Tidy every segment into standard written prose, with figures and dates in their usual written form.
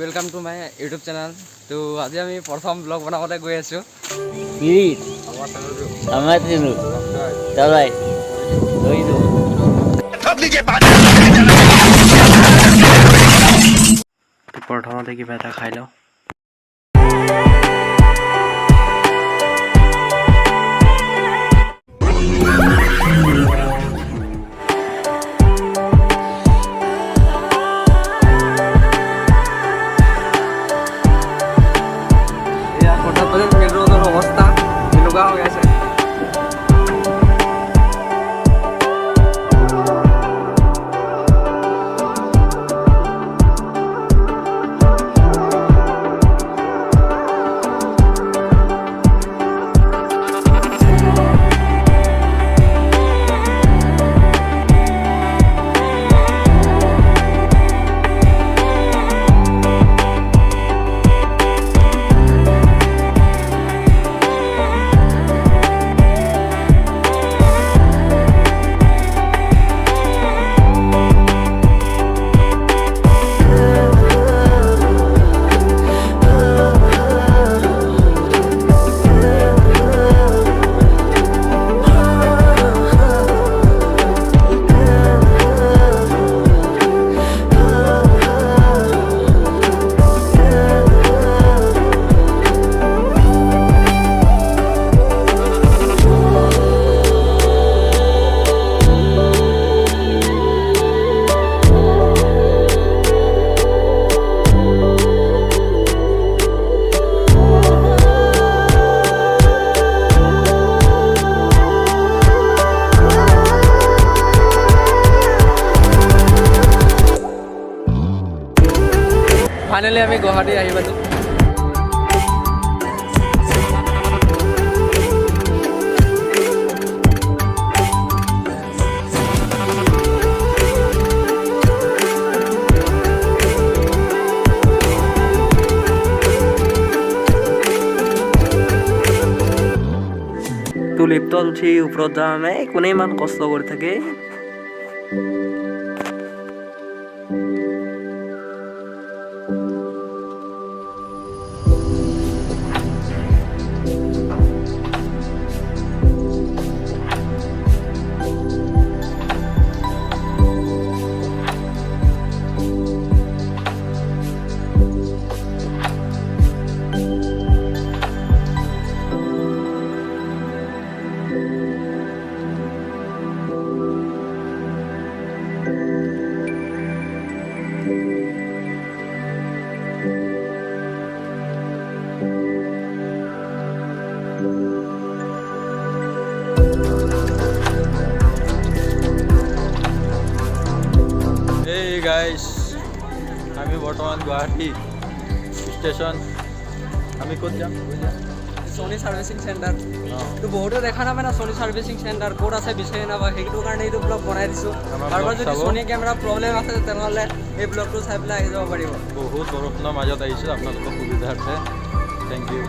Welcome to my YouTube channel. तो आज আমি প্রথম ব্লগ বনাবলে গৈ আছো। প্লিজ আমার দিন চলাই ওই তো প্ৰথমতে কিবা এটা খাই লওঁ। অবস্থা এনেকুৱা হৈ আছে। ফাইনেলি আমি গুৱাহাটী আহি পালোঁ। তো লিফ্টত উঠি ওপৰত যাওঁ আমি, কোনে ইমান কষ্ট কৰি থাকে। গাইস আমি বর্তমান গুৱাহাটী স্টেশন। আমি ক'ত যাম? Sony servicing centre. তো বহুতে দেখা নাপায় না সোনি সার্ভিসিং সেন্টার ক'ত আছে বিচাৰি নাপায়, সেইটো কাৰণে এইটো ব্লগ বনাই দিছোঁ। কাৰোবাৰ যদি সোনি কেমেৰা প্ৰব্লেম আছে তেনেহ'লে এই ব্লগটো চাই পেলাই আহি যাব পাৰিব। বহুত বৰষুণৰ মাজত আহিছোঁ আপোনালোকৰ সুবিধাৰ্থে। Thank you.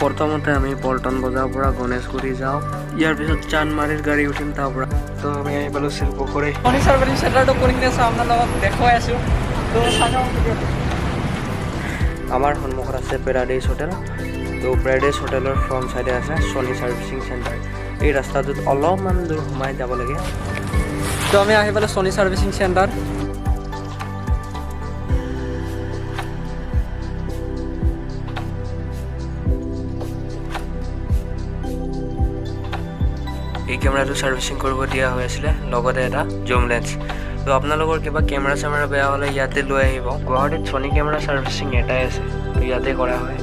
প্ৰথমতে আমি পল্টন বজাৰৰ পৰা গণেশগুৰি যাওঁ, ইয়াৰ পিছত চান্দমাৰীৰ গাড়ী উঠিম তাৰ পৰা। তো আমি আহি পালোঁ শিলপুখুৰী। সোনি সাৰ্ভিসিং সেণ্টাৰটো কৰি কিনে চাওঁ, আপোনাৰ লগত দেখুৱাই আছোঁ। তো আমাৰ সন্মুখত আছে পেৰাডাইজ হোটেল। তো পেৰাডাইজ হোটেলৰ ফ্ৰণ্ট চাইডে আছে সোনি সাৰ্ভিসিং সেণ্টাৰ। এই ৰাস্তাটোত অলপমান দূৰ সোমাই যাব লাগে। তো আমি আহি পালোঁ সোনি সাৰ্ভিসিং সেণ্টাৰ। এই কেমেৰাটো ছাৰ্ভিচিং কৰিব দিয়া হৈ আছিলে, লগতে এটা জুম লেন্স। তো আপোনালোকৰ কিবা কেমেৰা চেমেৰা বেয়া হ'লে ইয়াতে লৈ আহিব। গুৱাহাটীত সোনি কেমেৰা ছাৰ্ভিচিং এটাই আছে, তো ইয়াতে কৰা হয়।